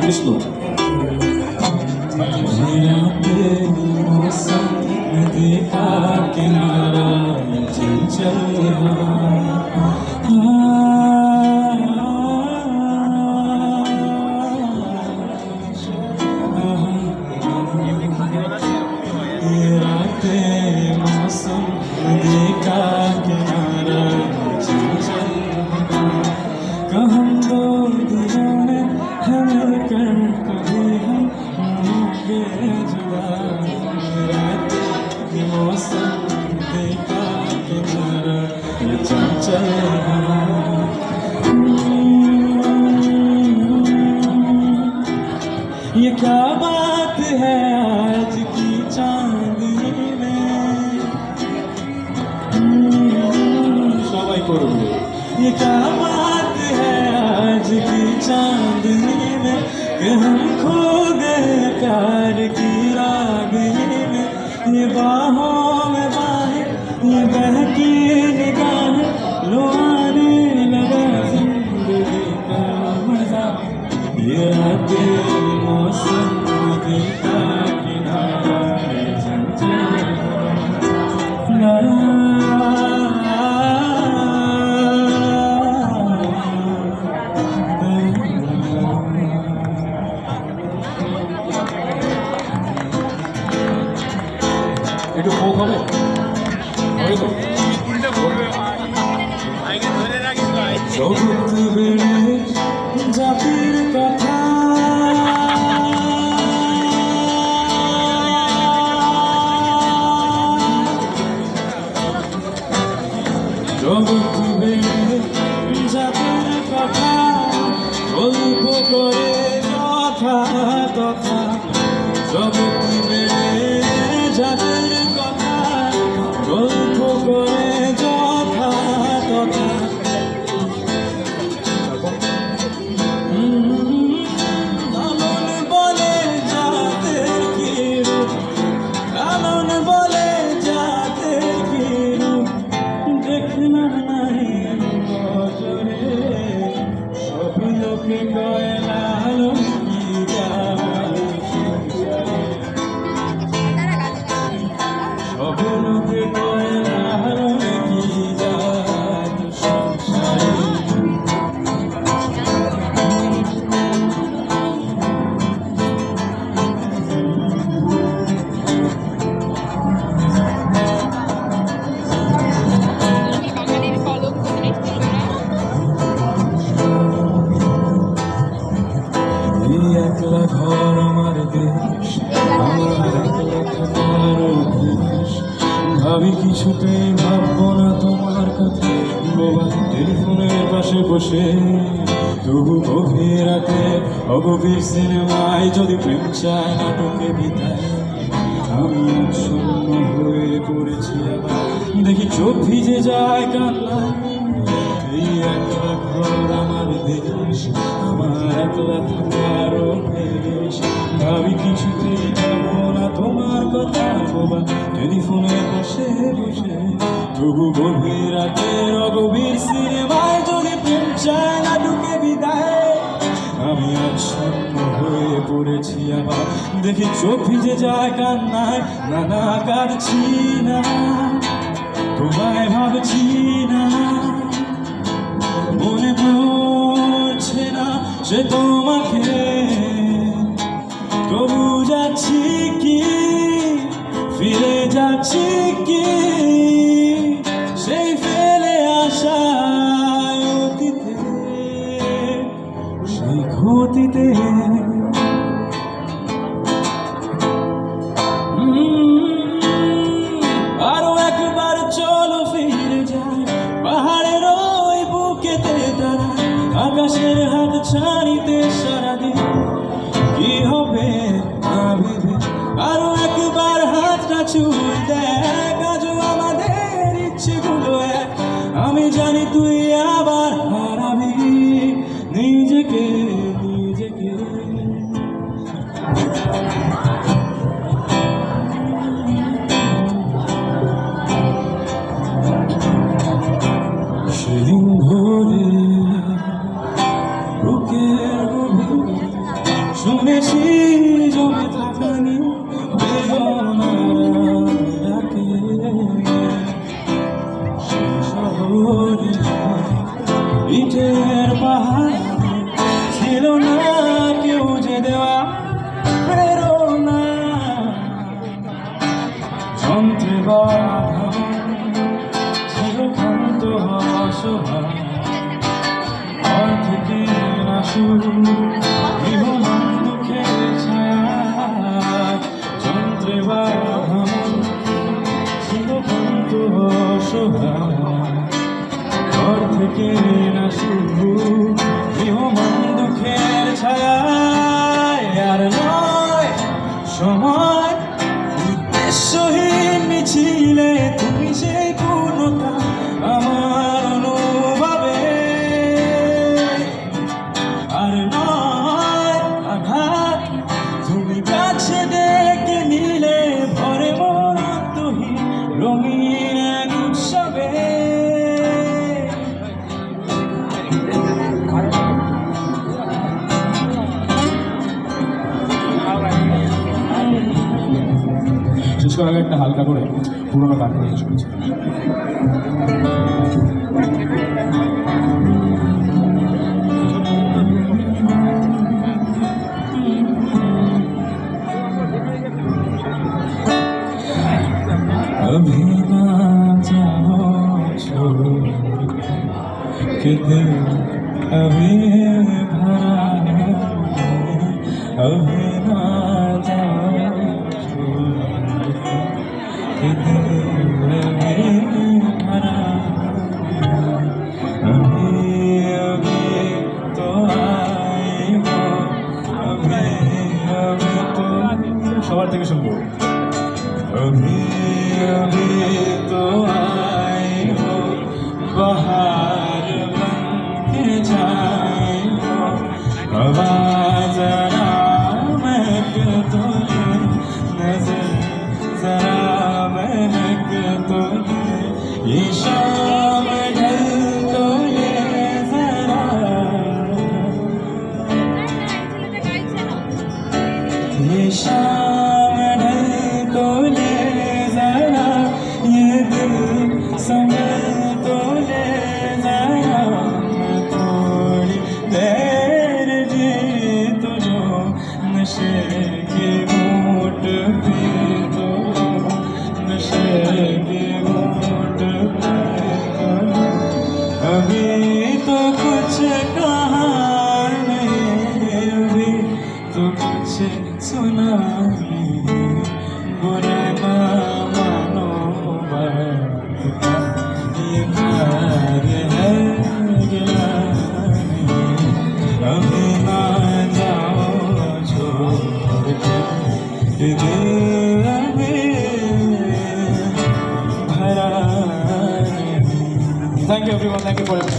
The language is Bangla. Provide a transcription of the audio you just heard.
কৃষ্ণ। देखा किनारा चंचल मौसम देखा किनारा चंचल हम दो दीवाने हैं मिलकर कभी हम होंगे जुदा मौसम देखा किनारा चंचल ये क्या बात है आज की चांदनी में सबाई করবে ये क्या बात है आज की चांदनी में कि हम खो गए प्यार की रागनी में ये बाहों में बाहें ये बहकी निगाहें लो आने लगा जिंदगी का मजा ये आते मौसम देखा किनारा चंचल একটু ফোক হবে জগৎ বেড়ে জাতির কথা জগৎ বেড়ে জাতির কথা গল্প করে যথা তথা জগৎ বেড়ে জাতির কথা গল্প করে যথা তথা লালন বলে জাতের কি রূপ লালন বলে জাতের কি রূপ দেখলাম নাই নজরে সব লোকে কয় লালন কি গায় সব লোকে কয় লালন কি যায় সংসারে একলা ঘর আমার দেশ আমার একলা থাকার অভ্যেস ভাবি কিছুতেই ভাববো না তোমার কথা বাবা টেলিফোনের পাশে বসে তবু গভীর রাতে অগভীর সিনেমায় যদি প্রেম চায় নাটকে বিদায় আমি শূন্য হয়ে পড়েছি আবার দেখি চোখ ভিজে যায় কান্নায় এই একলা ঘর আমার দেশ আমার একলা থাকার অভ্যেস ভাবি কিছুতেই যাবো না তোমার কথা বাবা টেলিফোনের পাশে বসে তবু গভীর রাতের অগভীর সিনেমায় যদি প্রেম চায় নাটকে বিদায় আমি আচ্ছন্ন হয়ে পড়েছি আবার দেখি চোখ ভিজে যায় কান্নায় নানা কাঁদছি না তোমায় ভাবছি না মনে পড়ছে না সে তোমাকে তবু যাচ্ছি কি ফিরে যাচ্ছি কি সেই ফেলে আসা অতীতে সেই ক্ষতিতে আরো একবার চলো ফিরে যাই পাহাড়ের ওই বুকেতে দাঁড়াই আকাশের হাত ছাড়িতে সারাদিন কি হবে ভেবে আরো একবার হাতটা ছুঁয়ে দেখ আজও আমাদের ইচ্ছেগুলো এক আমি জানি তুই আবার হারাবি নিজেকে নিজেকে সেদিন ভোরে বুকের গভীরে শুনেছি জমে থাকানি বেদনার ডাকে শহরে ইটের পাহাড় ছিল না কেউ যে দেওয়া প্রেরণা যন্ত্রে বাধা ছিল ক্ষান্ত অসহায় ঘর থেকে নাশু বিহমান দুঃখের ছায়া যন্ত্রে বাধা ছিল ক্ষান্ত অসহায় ঘর থেকে নাশু বিহমান দুঃখের ছায়া আর নয় সময় উদ্দেশ্যহীন মিছিলে তুমি যে পূর্ণতা আমার অনুভবে আর নয় আঘাত তুমি কাছে ডেকে নিলে ভরে মরন্তহীন রঙিন এক উৎসবে শেষ করার আগে একটা হালকা করে পুরোনো গান করে শেষ করেছি। अभी ना जाओ छोड़ के दिल अभी भरा है अभी ना जाओ छोड़ के दिल अभी भरा है अभी अभी तो आई हो अभी अभी तो সবার থেকে শুনবো अभी अभी तो आई हो बहार बन के जाए हो हवा जरा महक तो ले नजर जरा महक तो ले ये शाम ढल तो ले जरा ये शाम ढल तो ले जरा ये दिल संभल तो ले जरा थोड़ी देर जी तो जो नशे की घूंट पी तो नशे की घूंट पी तो अभी तो कुछ कहा नहीं अभी तो कुछ सुना नहीं बुरे ना मानो बात का ये प्यार है गिलानी अभी ना जाओ छोड़ के ये दिल अभी भरा नहीं। Thank you everyone, thank you for it.